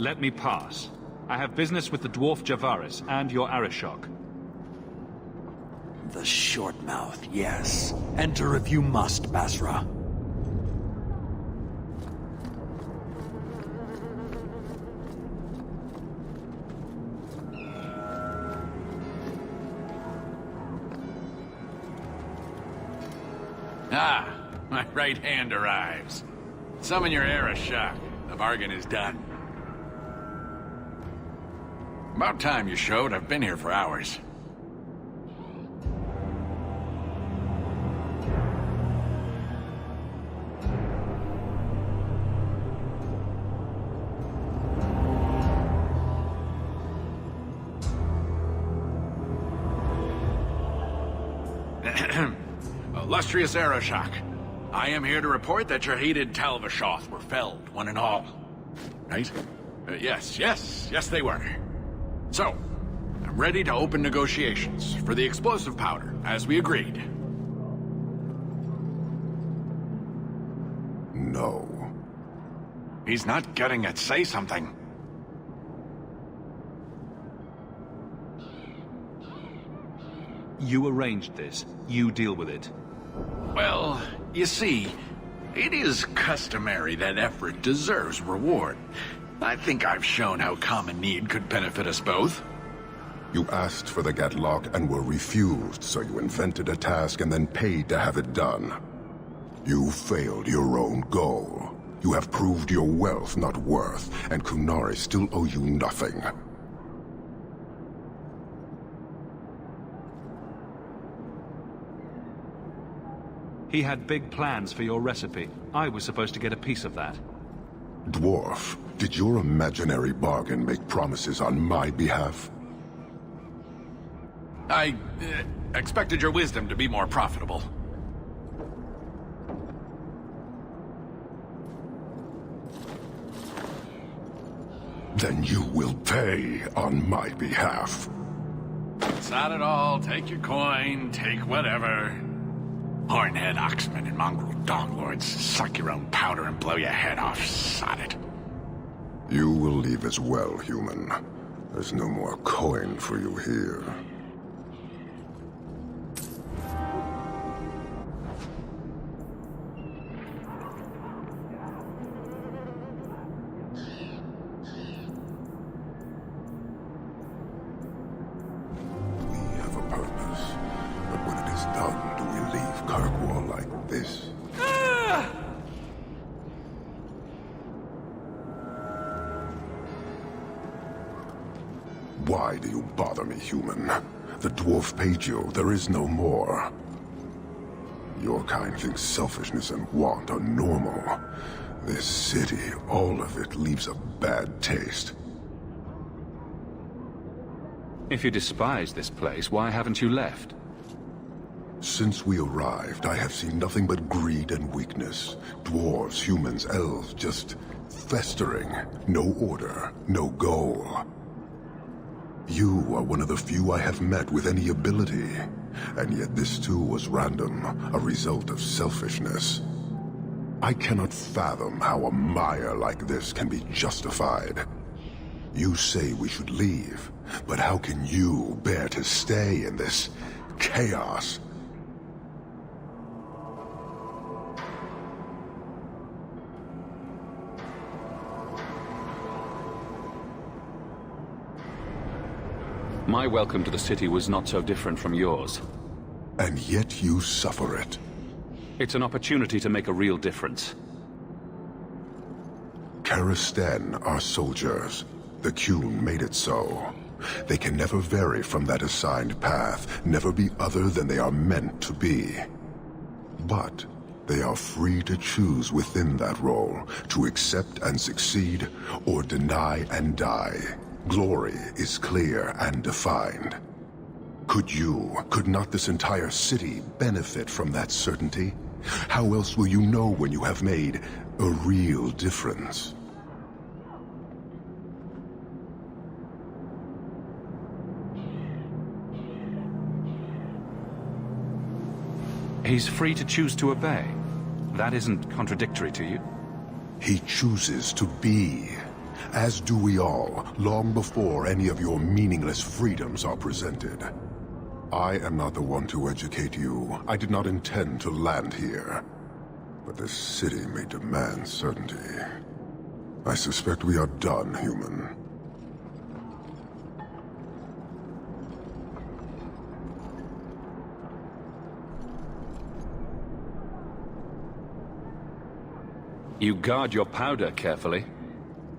Let me pass. I have business with the dwarf Javaris and your Arishok. The short mouth, yes. Enter if you must, Basra. Ah, my right hand arrives. Summon your Arishok. The bargain is done. About time you showed. I've been here for hours. Illustrious Arishok, I am here to report that your hated Talvashoth were felled, one and all. Right? Yes, they were. So, I'm ready to open negotiations for the explosive powder, as we agreed. No. He's not getting it. Say something. You arranged this. You deal with it. Well, you see, it is customary that effort deserves reward. I think I've shown how common need could benefit us both. You asked for the Gatlock and were refused, so you invented a task and then paid to have it done. You failed your own goal. You have proved your wealth not worth, and Qunari still owe you nothing. He had big plans for your recipe. I was supposed to get a piece of that. Dwarf, did your imaginary bargain make promises on my behalf? I expected your wisdom to be more profitable. Then you will pay on my behalf. It's not at all. Take your coin, take whatever. Hornhead Oxmen and mongrel donglords, suck your own powder and blow your head off, sod it. You will leave as well, human. There's no more coin for you here. Why do you bother me, human? The dwarf paid you. There is no more. Your kind thinks selfishness and want are normal. This city, all of it, leaves a bad taste. If you despise this place, why haven't you left? Since we arrived, I have seen nothing but greed and weakness. Dwarves, humans, elves, just festering. No order, no goal. You are one of the few I have met with any ability. And yet this too was random, a result of selfishness. I cannot fathom how a mire like this can be justified. You say we should leave, but how can you bear to stay in this chaos? My welcome to the city was not so different from yours. And yet you suffer it. It's an opportunity to make a real difference. Karastan are soldiers. The Qun made it so. They can never vary from that assigned path, never be other than they are meant to be. But they are free to choose within that role, to accept and succeed, or deny and die. Glory is clear and defined. Could not this entire city benefit from that certainty? How else will you know when you have made a real difference? He's free to choose to obey. That isn't contradictory to you? He chooses to be. As do we all, long before any of your meaningless freedoms are presented. I am not the one to educate you. I did not intend to land here. But this city may demand certainty. I suspect we are done, human. You guard your powder carefully.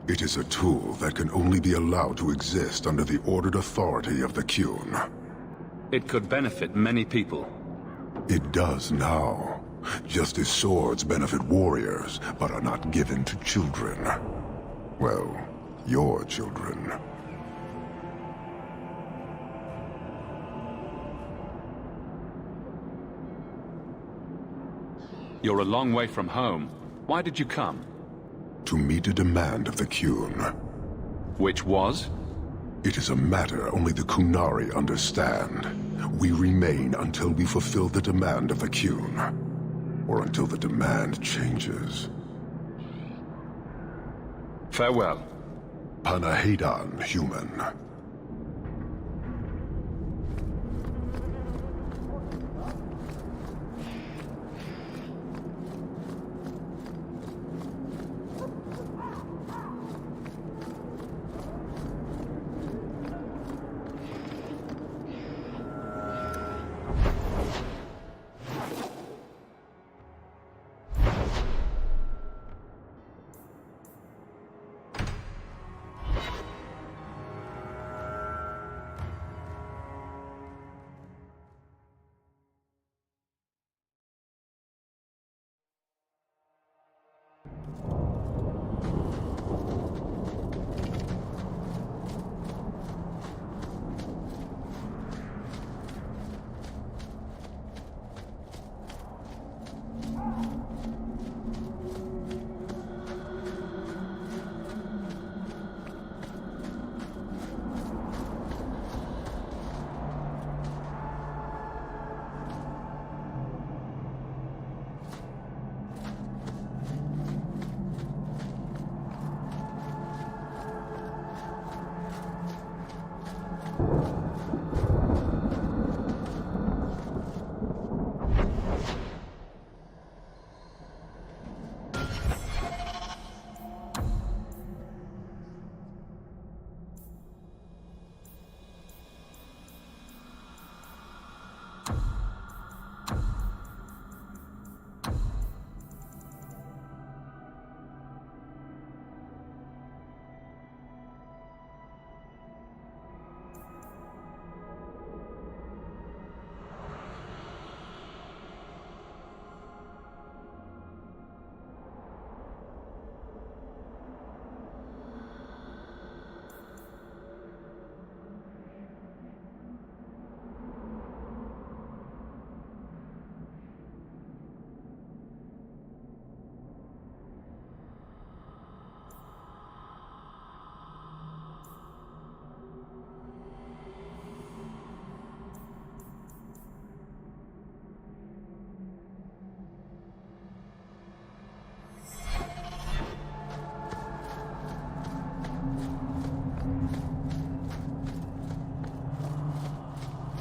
It is a tool that can only be allowed to exist under the ordered authority of the Qun. It could benefit many people. It does now. Just as swords benefit warriors, but are not given to children. Well, your children. You're a long way from home. Why did you come? To meet a demand of the Qun. Which was? It is a matter only the Qunari understand. We remain until we fulfill the demand of the Qun. Or until the demand changes. Farewell. Panahedan, human.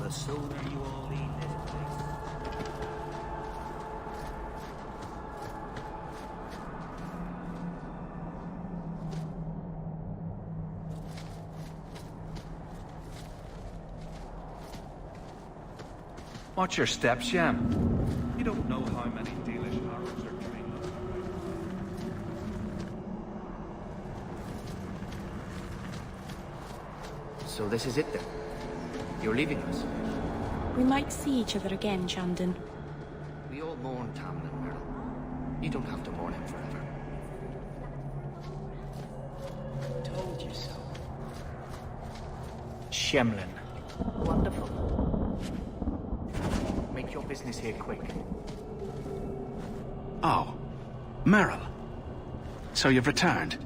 The sooner you all leave this place. Watch your steps, Sham. You don't know how many Dalish arrows are trained on. So this is it then? You're leaving us? We might see each other again, Shandon. We all mourn Tamlin, Merrill. You don't have to mourn him forever. Told you so. Shemlin. Wonderful. Make your business here quick. Oh, Merrill. So you've returned.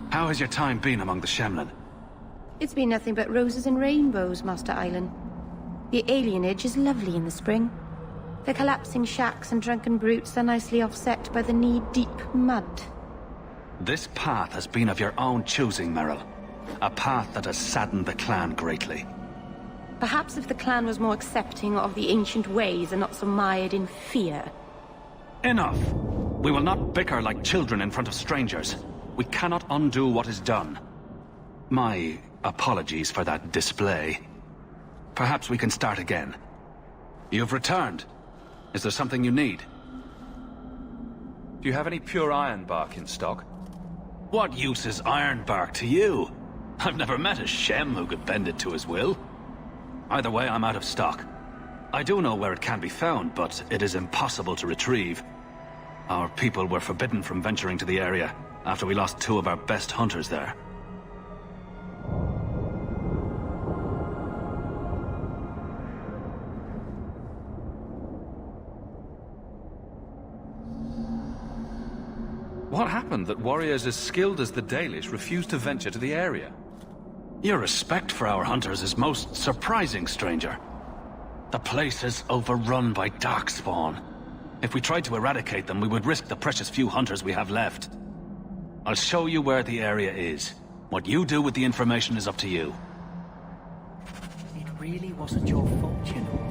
How has your time been among the Shemlin? It's been nothing but roses and rainbows, Master Island. The alienage is lovely in the spring. The collapsing shacks and drunken brutes are nicely offset by the knee-deep mud. This path has been of your own choosing, Merrill. A path that has saddened the clan greatly. Perhaps if the clan was more accepting of the ancient ways and not so mired in fear. Enough! We will not bicker like children in front of strangers. We cannot undo what is done. My apologies for that display. Perhaps we can start again. You've returned. Is there something you need? Do you have any pure iron bark in stock? What use is iron bark to you? I've never met a Shem who could bend it to his will. Either way, I'm out of stock. I do know where it can be found, but it is impossible to retrieve. Our people were forbidden from venturing to the area after we lost 2 of our best hunters there. What happened that warriors as skilled as the Dalish refused to venture to the area? Your respect for our hunters is most surprising, stranger. The place is overrun by darkspawn. If we tried to eradicate them, we would risk the precious few hunters we have left. I'll show you where the area is. What you do with the information is up to you. It really wasn't your fault, you know.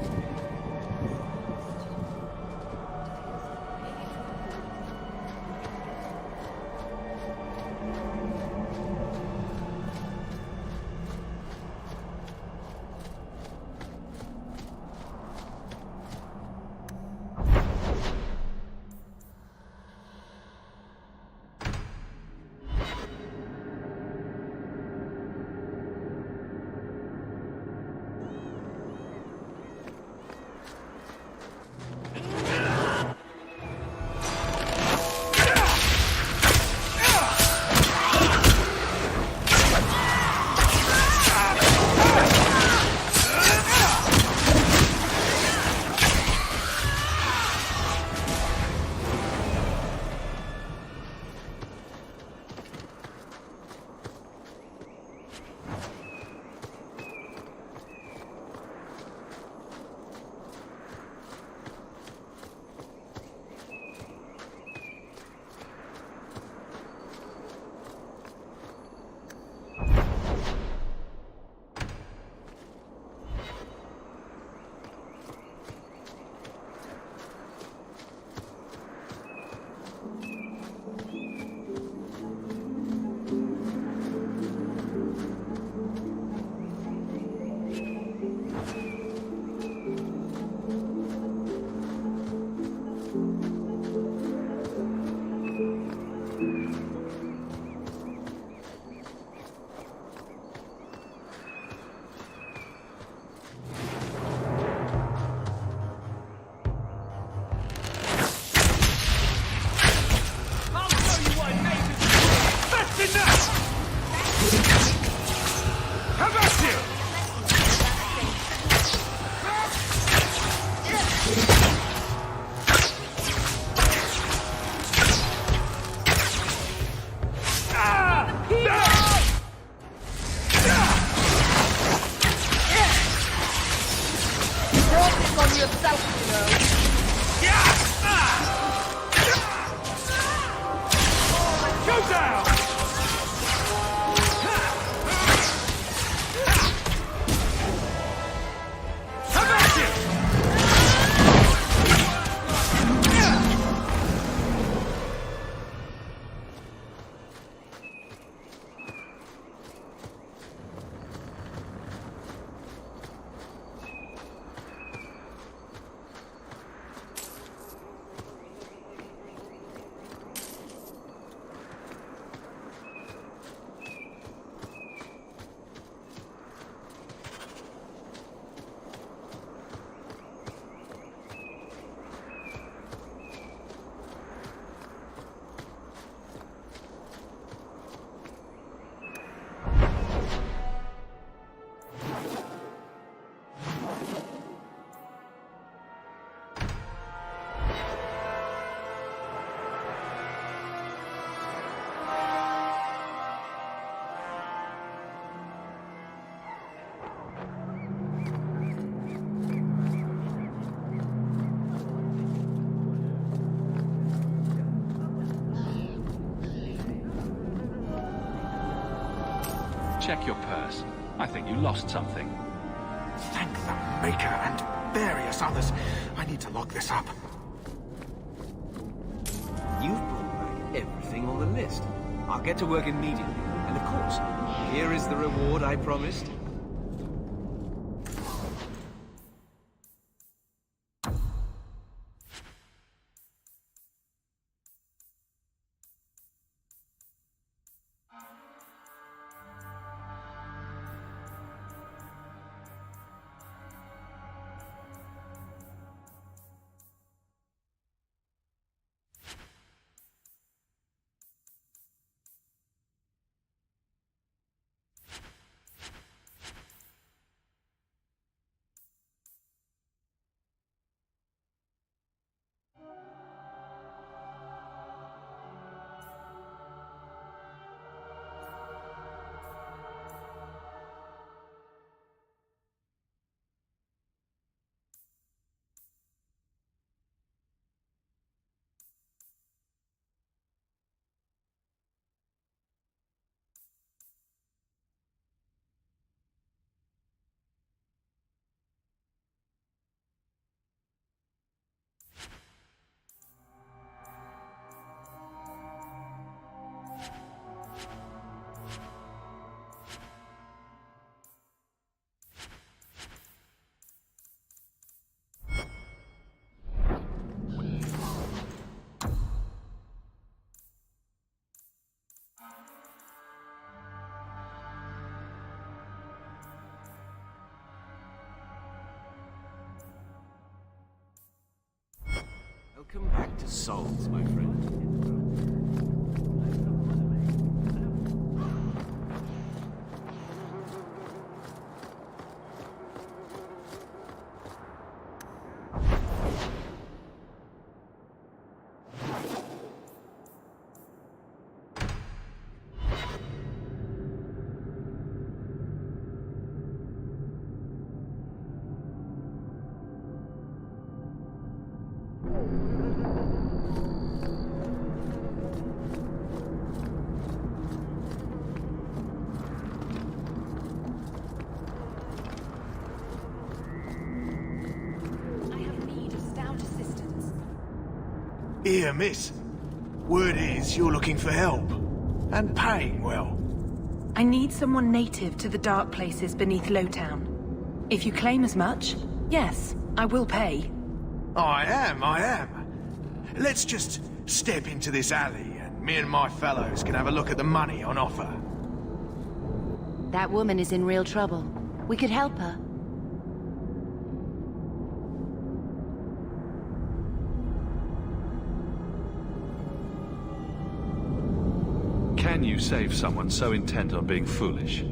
Check your purse. I think you lost something. Thank the Maker and various others. I need to lock this up. You've brought back everything on the list. I'll get to work immediately. And of course, here is the reward I promised. Welcome back to Souls, my friend. Here, miss. Word is you're looking for help. And paying well. I need someone native to the dark places beneath Lowtown. If you claim as much, yes, I will pay. I am. Let's just step into this alley and me and my fellows can have a look at the money on offer. That woman is in real trouble. We could help her. Can you save someone so intent on being foolish?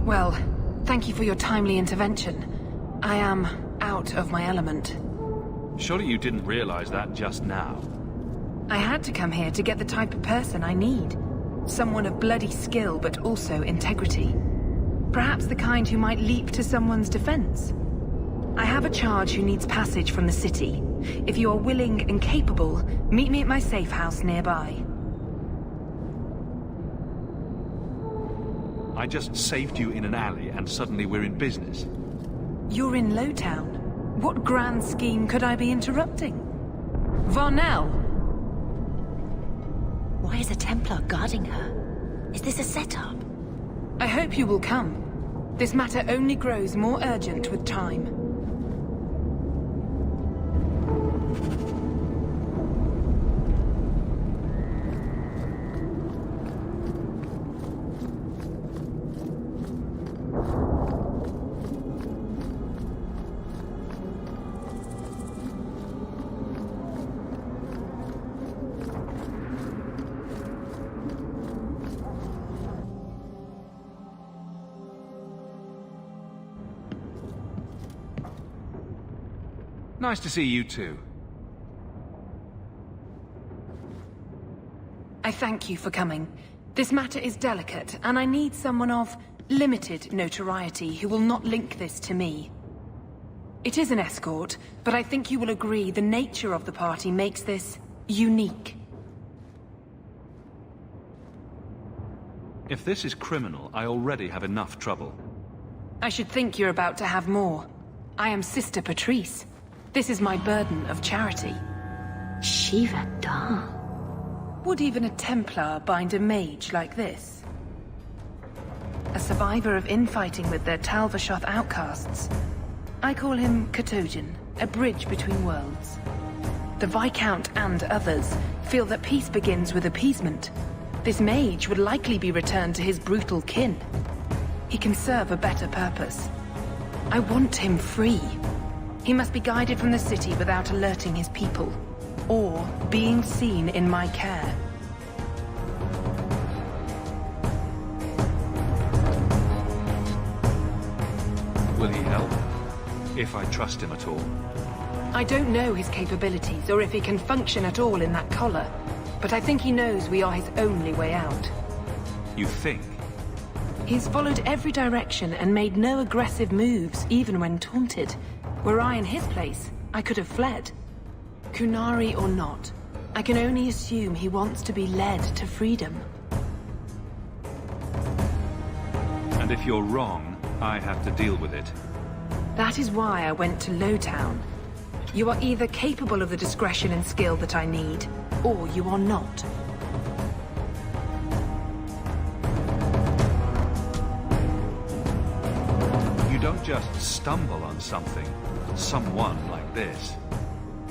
Well, thank you for your timely intervention. I am out of my element. Surely you didn't realize that just now. I had to come here to get the type of person I need. Someone of bloody skill, but also integrity. Perhaps the kind who might leap to someone's defense. I have a charge who needs passage from the city. If you are willing and capable, meet me at my safe house nearby. I just saved you in an alley and suddenly we're in business. You're in Lowtown. What grand scheme could I be interrupting? Varnell! Why is a Templar guarding her? Is this a setup? I hope you will come. This matter only grows more urgent with time. Nice to see you too. thank you for coming. This matter is delicate, and I need someone of limited notoriety who will not link this to me. It is an escort, but I think you will agree the nature of the party makes this unique. If this is criminal, I already have enough trouble. I should think you're about to have more. I am Sister Patrice. This is my burden of charity. Shiva Da. Would even a Templar bind a mage like this? A survivor of infighting with their Tal Vashoth outcasts. I call him Katojan, a bridge between worlds. The Viscount and others feel that peace begins with appeasement. This mage would likely be returned to his brutal kin. He can serve a better purpose. I want him free. He must be guided from the city without alerting his people, or being seen in my care. Will he help? If I trust him at all. I don't know his capabilities, or if he can function at all in that collar, but I think he knows we are his only way out. You think? He's followed every direction and made no aggressive moves, even when taunted. Were I in his place, I could have fled. Qunari or not, I can only assume he wants to be led to freedom. And if you're wrong, I have to deal with it. That is why I went to Lowtown. You are either capable of the discretion and skill that I need, or you are not. You don't just stumble on someone like this.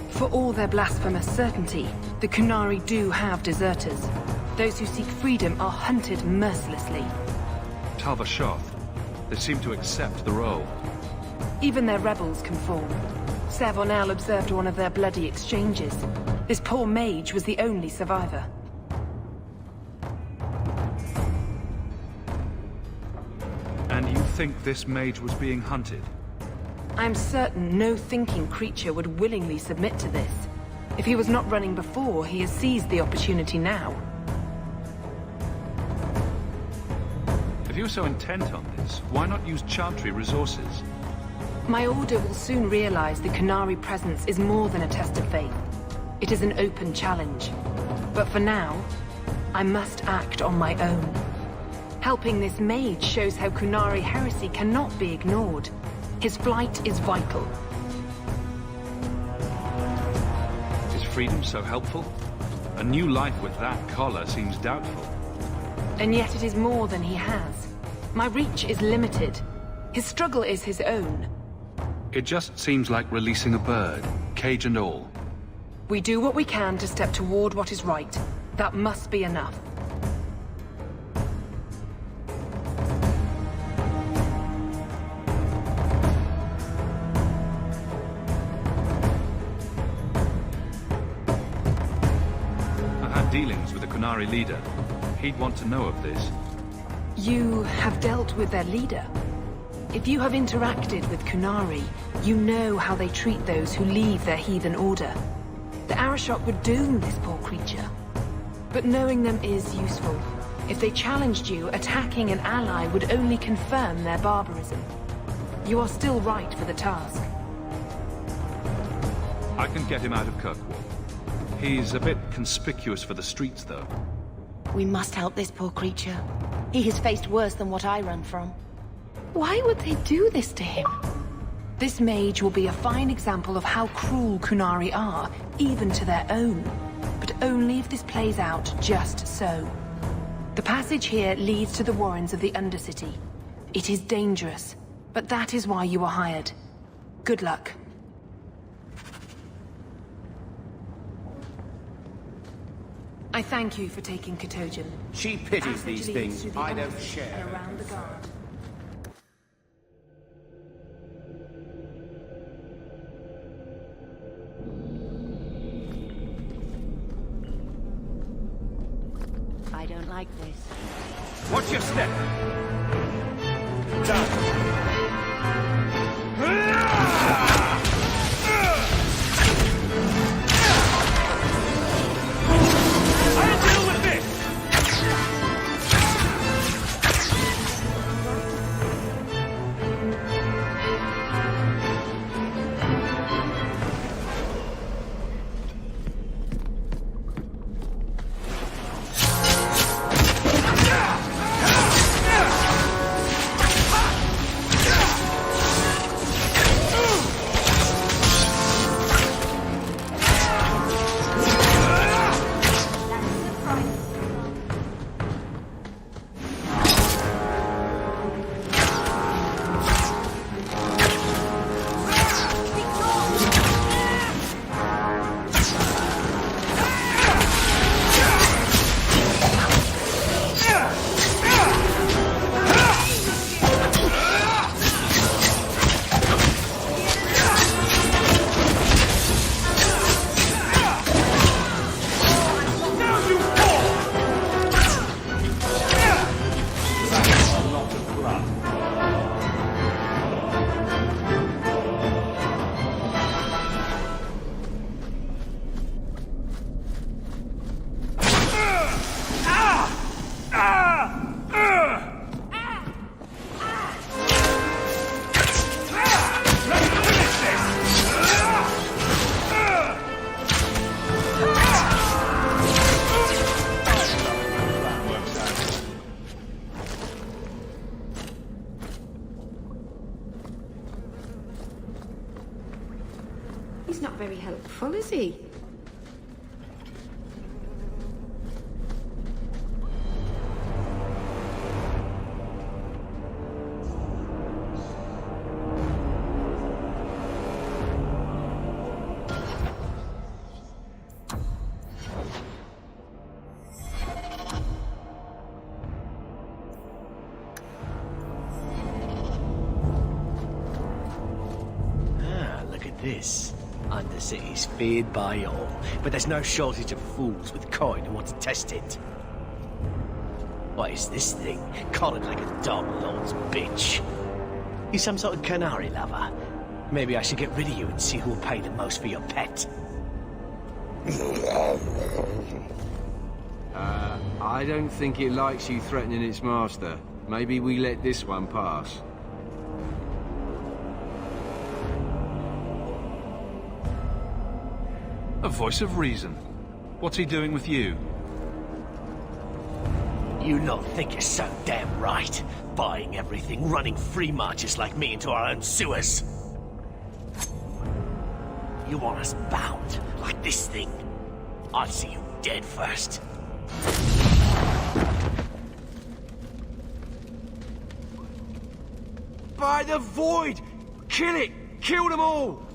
For all their blasphemous certainty, the Qunari do have deserters. Those who seek freedom are hunted mercilessly. Tal Vashoth, they seem to accept the role. Even their rebels conform. Savonel observed one of their bloody exchanges. This poor mage was the only survivor. And you think this mage was being hunted? I'm certain no thinking creature would willingly submit to this. If he was not running before, he has seized the opportunity now. If you're so intent on this, why not use Chantry resources? My order will soon realize the Qunari presence is more than a test of faith. It is an open challenge. But for now, I must act on my own. Helping this mage shows how Qunari heresy cannot be ignored. His flight is vital. Is freedom so helpful? A new life with that collar seems doubtful. And yet it is more than he has. My reach is limited. His struggle is his own. It just seems like releasing a bird, cage and all. We do what we can to step toward what is right. That must be enough. I've had dealings with the Qunari leader. He'd want to know of this. You have dealt with their leader? If you have interacted with Qunari, you know how they treat those who leave their heathen order. The Arishok would doom this poor creature. But knowing them is useful. If they challenged you, attacking an ally would only confirm their barbarism. You are still right for the task. I can get him out of Kirkwall. He's a bit conspicuous for the streets, though. We must help this poor creature. He has faced worse than what I run from. Why would they do this to him? This mage will be a fine example of how cruel Qunari are, even to their own. But only if this plays out just so. The passage here leads to the warrens of the Undercity. It is dangerous, but that is why you are hired. Good luck. I thank you for taking Katojan. She pities these things I don't share. Around the guard. I don't like this. Watch your step. I'll deal with this! He's not very helpful, is he? This Undercity is feared by all, but there's no shortage of fools with coin who want to test it. What is this thing? Collared like a dog lord's bitch. You some sort of canary lover? Maybe I should get rid of you and see who'll pay the most for your pet. I don't think it likes you threatening its master. Maybe we let this one pass. A voice of reason. What's he doing with you? You lot think you're so damn right. Buying everything, running free marches like me into our own sewers. You want us bound, like this thing? I'll see you dead first. By the void! Kill it! Kill them all!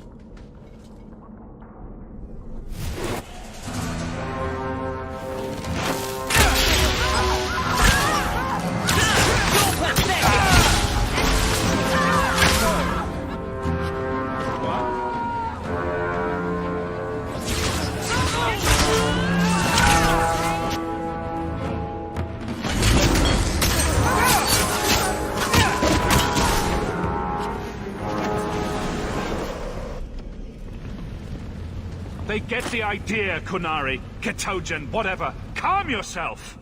They get the idea, Qunari, Ketogen, whatever. Calm yourself!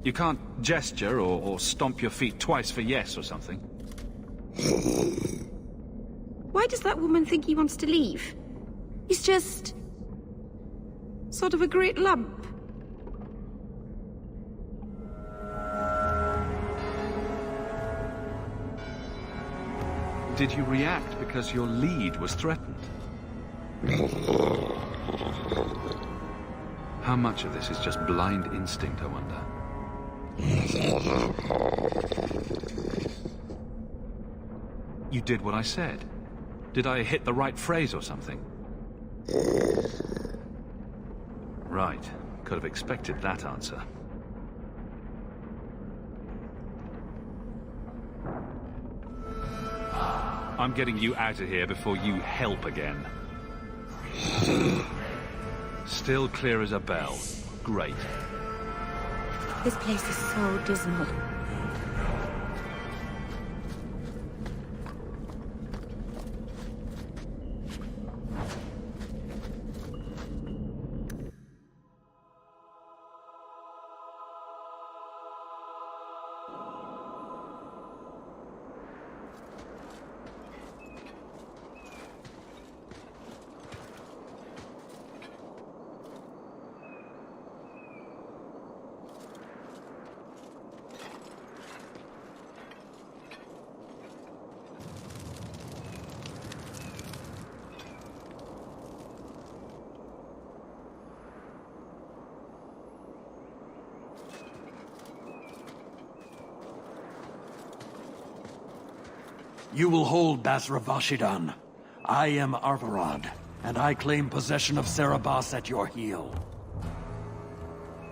You can't gesture or stomp your feet twice for yes or something. Why does that woman think he wants to leave? He's just... sort of a great lump. Did you react because your lead was threatened? How much of this is just blind instinct, I wonder? You did what I said. Did I hit the right phrase or something? Right. Could have expected that answer. I'm getting you out of here before you help again. Still clear as a bell. Great. This place is so dismal. You will hold Basra Vashidan. I am Arvarad, and I claim possession of Serabas at your heel.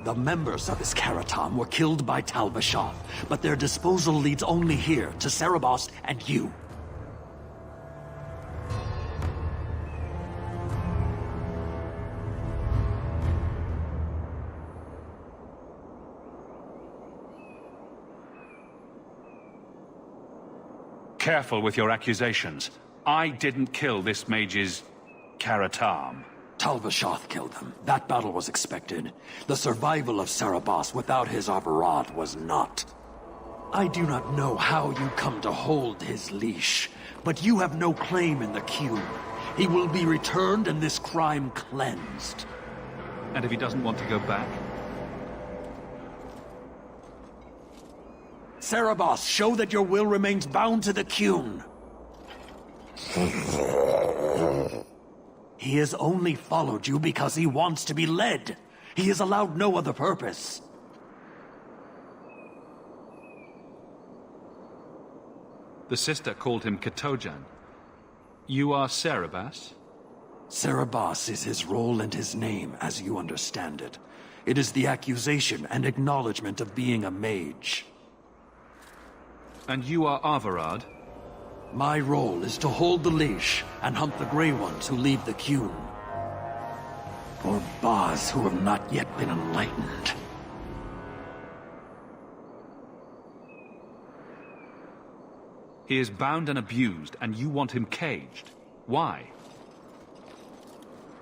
The members of Iskaratam were killed by Tal Vashoth, but their disposal leads only here, to Serabas and you. Careful with your accusations. I didn't kill this mage's... Karatam. Tal Vashoth killed them. That battle was expected. The survival of Serabas without his Arvarad was not. I do not know how you come to hold his leash, but you have no claim in the cube. He will be returned and this crime cleansed. And if he doesn't want to go back? Cerebos, show that your will remains bound to the Qun. He has only followed you because he wants to be led. He has allowed no other purpose. The sister called him Katojan. You are Cerebas? Cerebos is his role and his name, as you understand it. It is the accusation and acknowledgement of being a mage. And you are Avarad? My role is to hold the leash and hunt the Grey Ones who leave the Qun. Or Baz who have not yet been enlightened. He is bound and abused, and you want him caged. Why?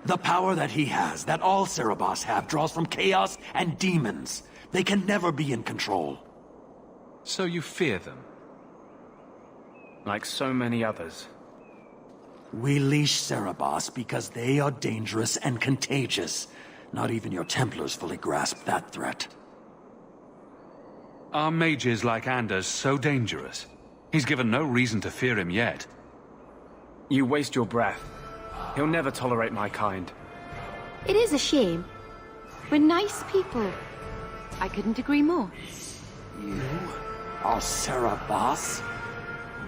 The power that he has, that all Cerebos have, draws from chaos and demons. They can never be in control. So you fear them? Like so many others. We leash Cerebos because they are dangerous and contagious. Not even your Templars fully grasp that threat. Are mages like Anders so dangerous? He's given no reason to fear him yet. You waste your breath. He'll never tolerate my kind. It is a shame. We're nice people. I couldn't agree more. You are Cerebos?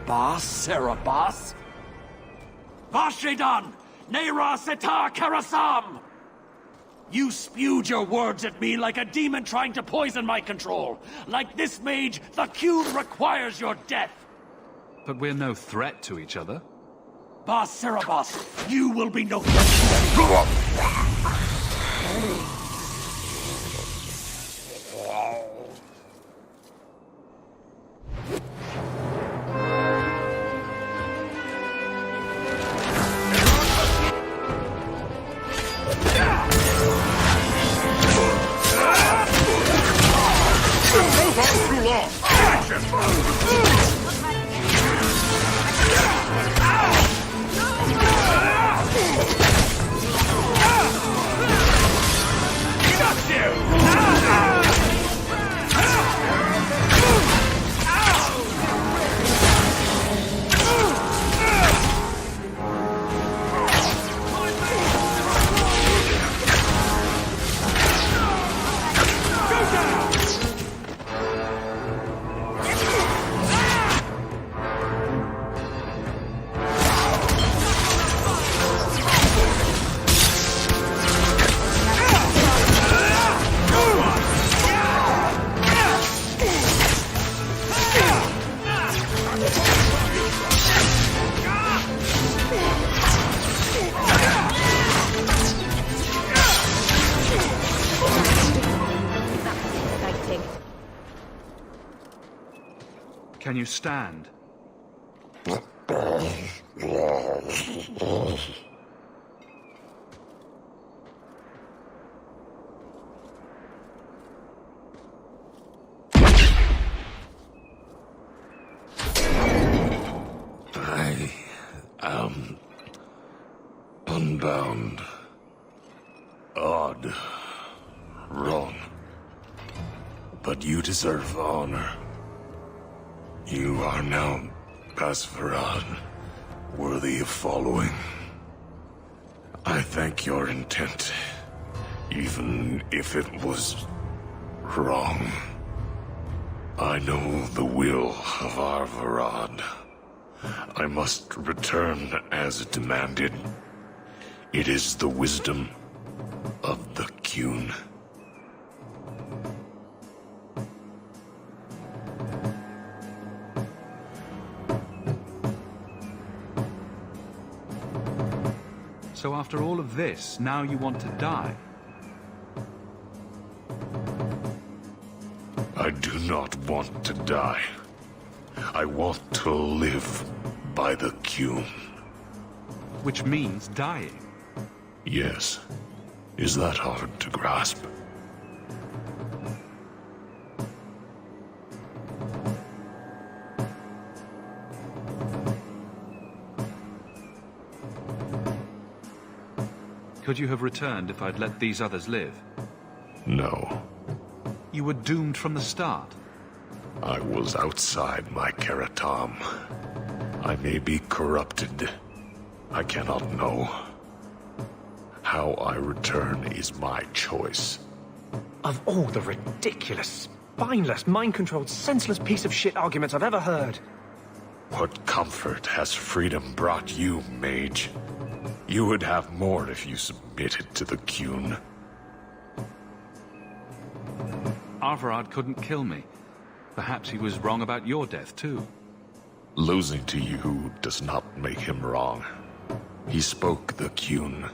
Bas Cerebos? Vashedan! Nera Setar Karasam! You spewed your words at me like a demon trying to poison my control. Like this mage, the Qun requires your death. But we're no threat to each other. Bas Cerebos, you will be no threat to anyone. Can you stand? I am unbound. Odd. Wrong. But you deserve honor. You are now Basvarad, worthy of following. I thank your intent, even if it was wrong. I know the will of Arvarad. I must return as demanded. It is the wisdom of the Qun. So after all of this, now you want to die? I do not want to die. I want to live by the Qun. Which means dying. Yes. Is that hard to grasp? Could you have returned if I'd let these others live? No. You were doomed from the start. I was outside my Keratam. I may be corrupted. I cannot know. How I return is my choice. Of all the ridiculous, spineless, mind-controlled, senseless piece of shit arguments I've ever heard. What comfort has freedom brought you, mage? You would have more if you submitted to the Qun. Arvarad couldn't kill me. Perhaps he was wrong about your death, too. Losing to you does not make him wrong. He spoke the Qun.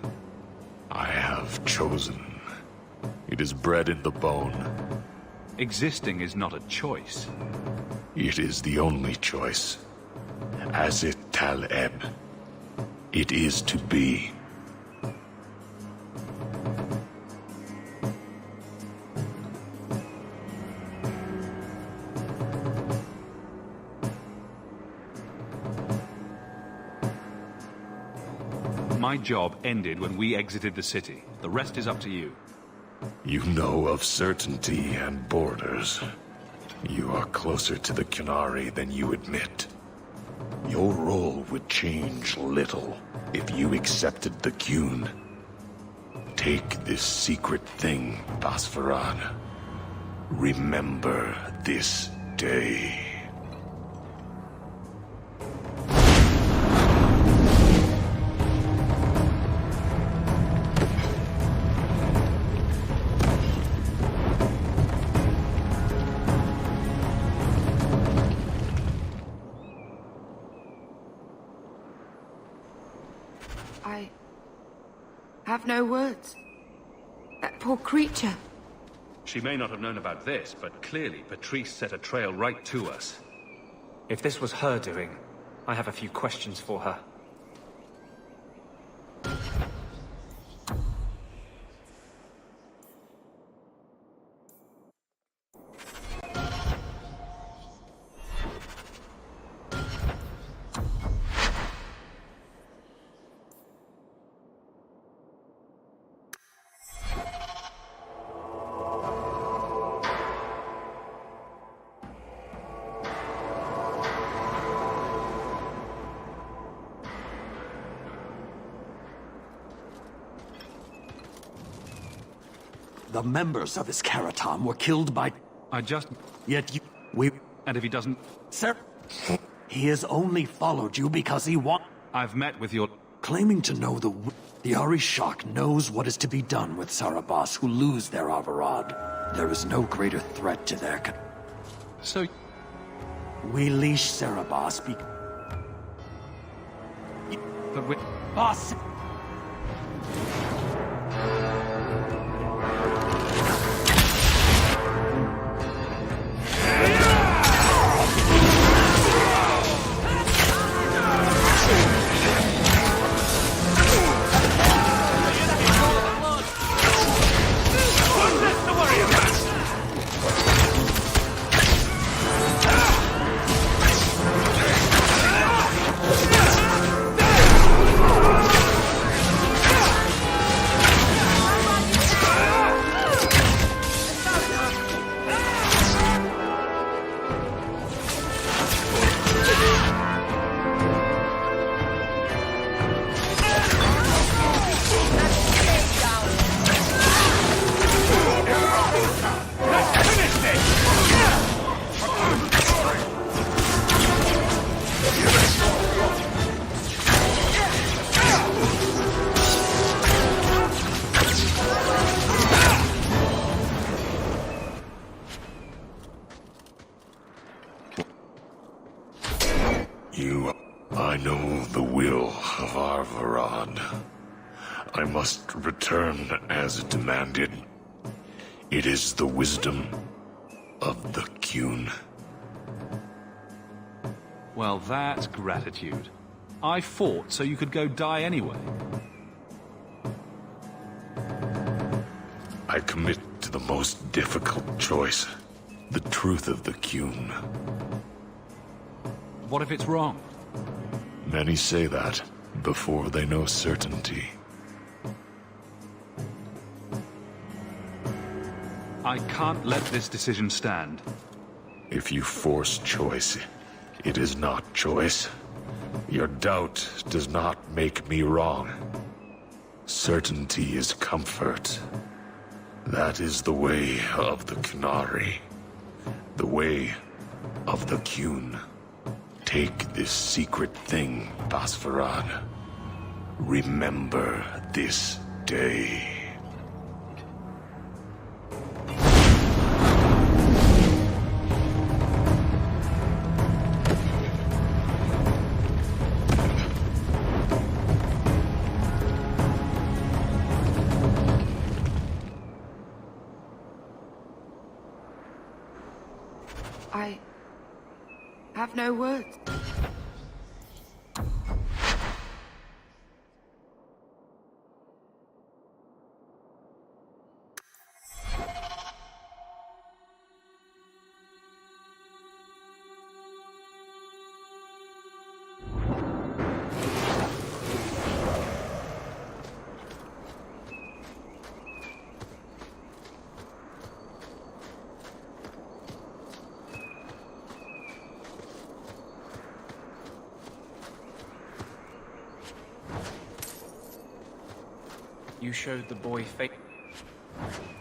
I have chosen. It is bred in the bone. Existing is not a choice. It is the only choice. As it Tal-Eb. It is to be. My job ended when we exited the city. The rest is up to you. You know of certainty and borders. You are closer to the Qunari than you admit. Your role would change little if you accepted the Qun. Take this secret thing, Basfarad. Remember this day. I have no words. That poor creature. She may not have known about this, but clearly Patrice set a trail right to us. If this was her doing, I have a few questions for her. The members of his Keratam were killed by... Yet you... And if he doesn't... Sir... He has only followed you because he I've met with your... Claiming to know the Arishok knows what is to be done with Sarabas who lose their Avarad. There is no greater threat to their... So... We leash Sarabas But we... Boss... I know the will of Arvarad. I must return as demanded. It is the wisdom of the Qun. Well, that's gratitude. I fought so you could go die anyway. I commit to the most difficult choice. The truth of the Qun. What if it's wrong? Many say that before they know certainty. I can't let this decision stand. If you force choice, it is not choice. Your doubt does not make me wrong. Certainty is comfort. That is the way of the Qunari. The way of the Qun. Take this secret thing, Basfarad. Remember this day. I have no words. You showed the boy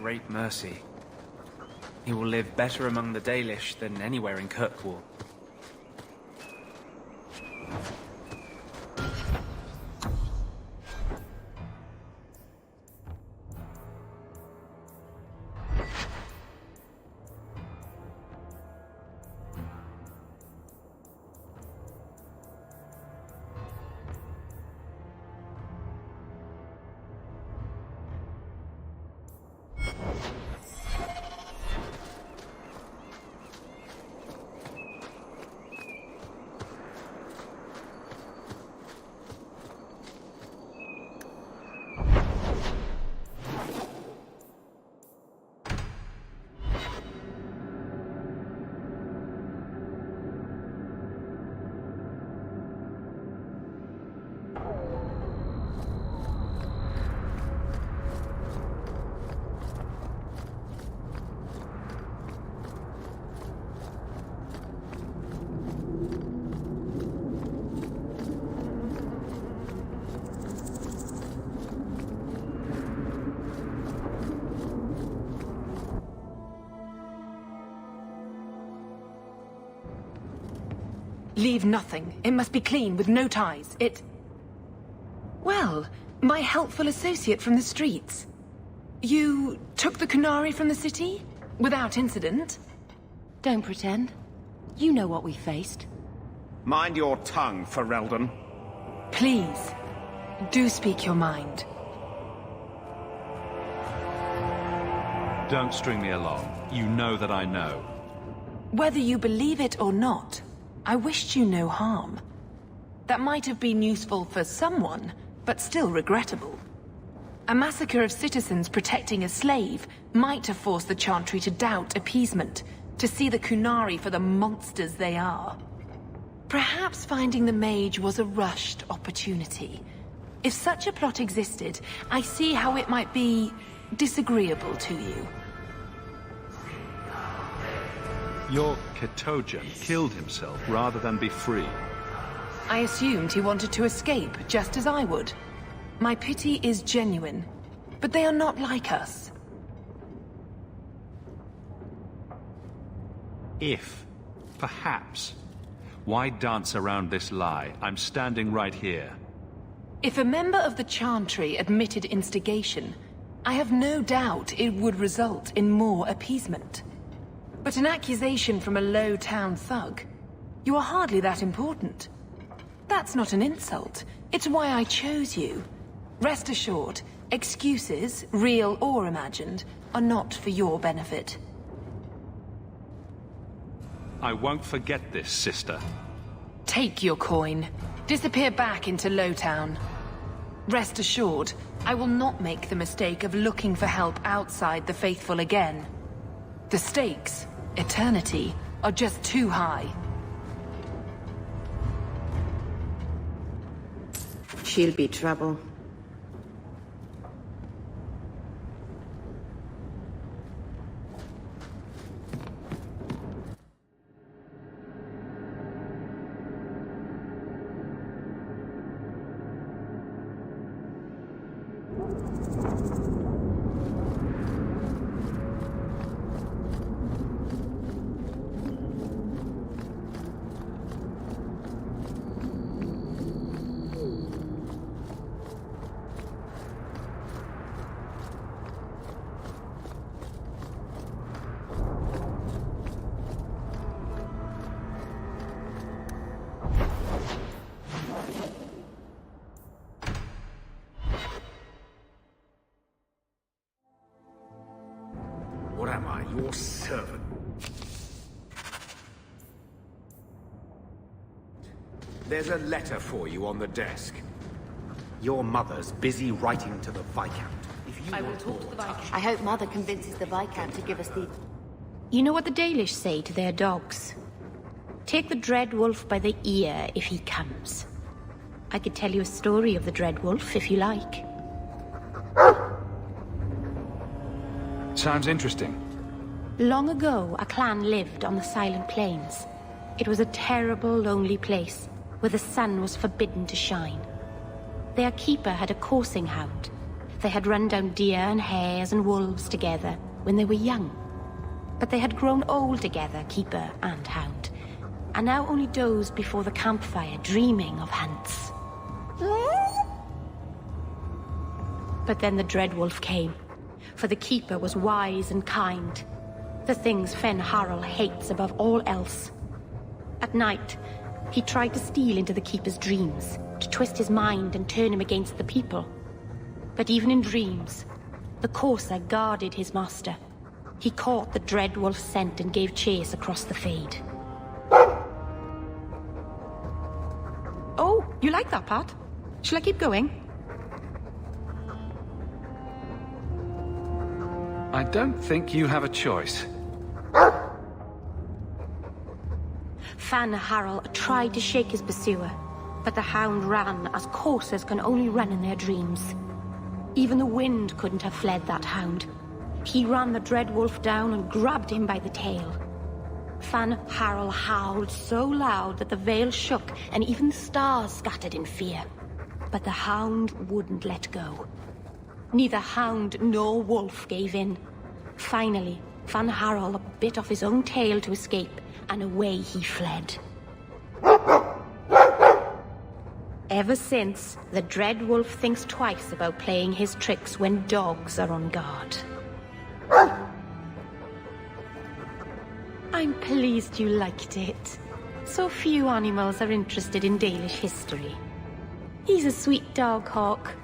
great mercy. He will live better among the Dalish than anywhere in Kirkwall. Leave nothing. It must be clean, with no ties. Well, my helpful associate from the streets. You took the Qunari from the city? Without incident? Don't pretend. You know what we faced. Mind your tongue, Ferelden. Please, do speak your mind. Don't string me along. You know that I know. Whether you believe it or not, I wished you no harm. That might have been useful for someone, but still regrettable. A massacre of citizens protecting a slave might have forced the Chantry to doubt appeasement, to see the Qunari for the monsters they are. Perhaps finding the mage was a rushed opportunity. If such a plot existed, I see how it might be disagreeable to you. Your Ketojan killed himself rather than be free. I assumed he wanted to escape, just as I would. My pity is genuine, but they are not like us. If, perhaps, why dance around this lie? I'm standing right here. If a member of the Chantry admitted instigation, I have no doubt it would result in more appeasement. But an accusation from a low-town thug? You are hardly that important. That's not an insult. It's why I chose you. Rest assured, excuses, real or imagined, are not for your benefit. I won't forget this, sister. Take your coin. Disappear back into Lowtown. Rest assured, I will not make the mistake of looking for help outside the Faithful again. The stakes, eternity, are just too high. She'll be trouble. What am I, your servant? There's a letter for you on the desk. Your mother's busy writing to the Viscount. I will talk to the Viscount. I hope Mother convinces the Viscount to give us the... You know what the Dalish say to their dogs? Take the Dread Wolf by the ear if he comes. I could tell you a story of the Dread Wolf if you like. Sounds interesting. Long ago, a clan lived on the Silent Plains. It was a terrible, lonely place, where the sun was forbidden to shine. Their keeper had a coursing hound. They had run down deer and hares and wolves together when they were young. But they had grown old together, keeper and hound, and now only dozed before the campfire, dreaming of hunts. But then the Dread Wolf came, for the keeper was wise and kind. The things Fen Harel hates above all else. At night, he tried to steal into the keeper's dreams, to twist his mind and turn him against the people. But even in dreams, the courser guarded his master. He caught the Dread Wolf's scent and gave chase across the Fade. Oh, you like that part? Shall I keep going? I don't think you have a choice. Fan Harel tried to shake his pursuer, but the hound ran as coursers can only run in their dreams. Even the wind couldn't have fled that hound. He ran the Dread Wolf down and grabbed him by the tail. Fan Harel howled so loud that the veil shook and even the stars scattered in fear. But the hound wouldn't let go. Neither hound nor wolf gave in. Finally, Fan Harel bit off his own tail to escape, and away he fled. Ever since, the Dread Wolf thinks twice about playing his tricks when dogs are on guard. I'm pleased you liked it. So few animals are interested in Dalish history. He's a sweet dog, Hawk.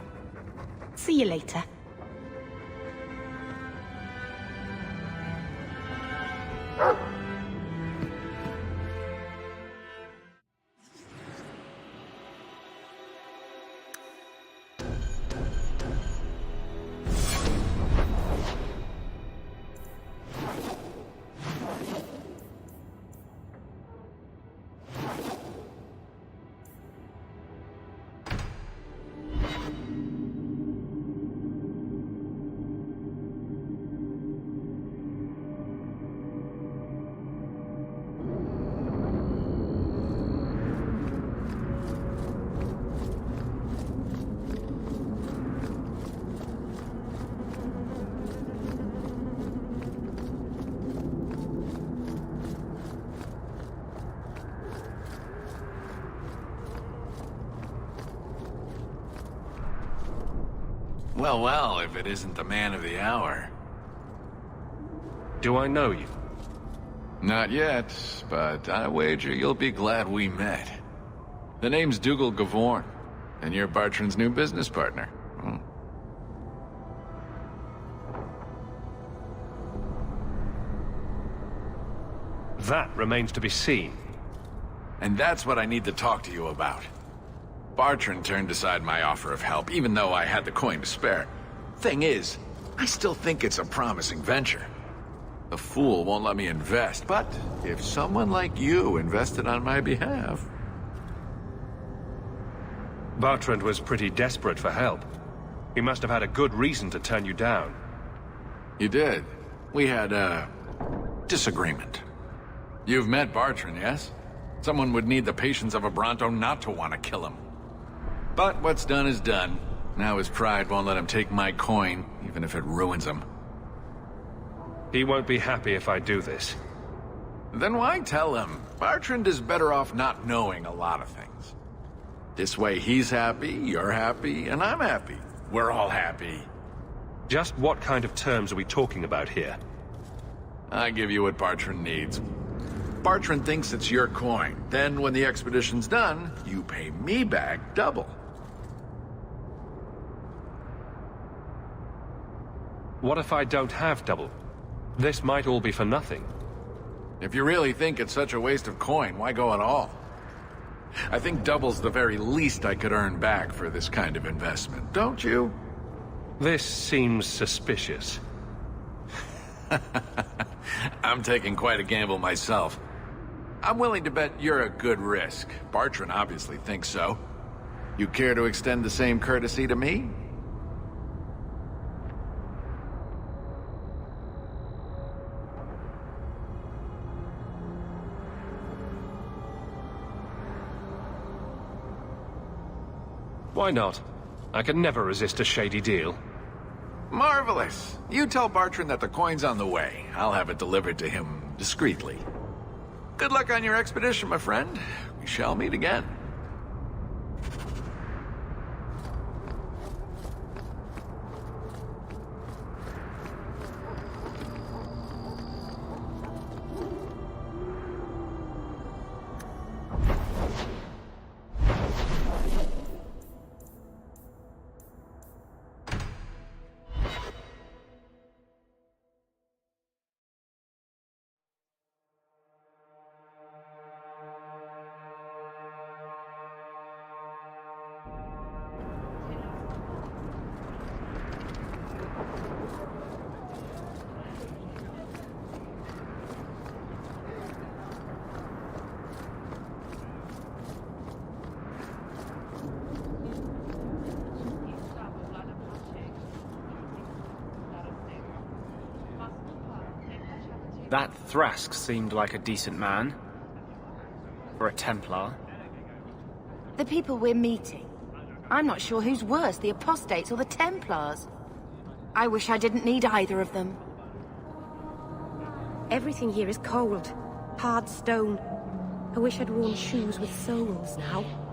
See you later. Well, well, if it isn't the man of the hour. Do I know you? Not yet, but I wager you'll be glad we met. The name's Dougal Gavorn, and you're Bartrand's new business partner. That remains to be seen. And that's what I need to talk to you about. Bartrand turned aside my offer of help, even though I had the coin to spare. Thing is, I still think it's a promising venture. The fool won't let me invest, but if someone like you invested on my behalf... Bartrand was pretty desperate for help. He must have had a good reason to turn you down. He did. We had a disagreement. You've met Bartrand, yes? Someone would need the patience of a Bronto not to want to kill him. But what's done is done. Now his pride won't let him take my coin, even if it ruins him. He won't be happy if I do this. Then why tell him? Bartrand is better off not knowing a lot of things. This way he's happy, you're happy, and I'm happy. We're all happy. Just what kind of terms are we talking about here? I give you what Bartrand needs. Bartrand thinks it's your coin. Then when the expedition's done, you pay me back double. What if I don't have double? This might all be for nothing. If you really think it's such a waste of coin, why go at all? I think double's the very least I could earn back for this kind of investment, don't you? This seems suspicious. I'm taking quite a gamble myself. I'm willing to bet you're a good risk. Bartrand obviously thinks so. You care to extend the same courtesy to me? Why not? I can never resist a shady deal. Marvelous. You tell Bartrand that the coin's on the way. I'll have it delivered to him discreetly. Good luck on your expedition, my friend. We shall meet again. That Thrask seemed like a decent man. For a Templar. The people we're meeting. I'm not sure who's worse, the Apostates or the Templars. I wish I didn't need either of them. Everything here is cold. Hard stone. I wish I'd worn shoes with soles now.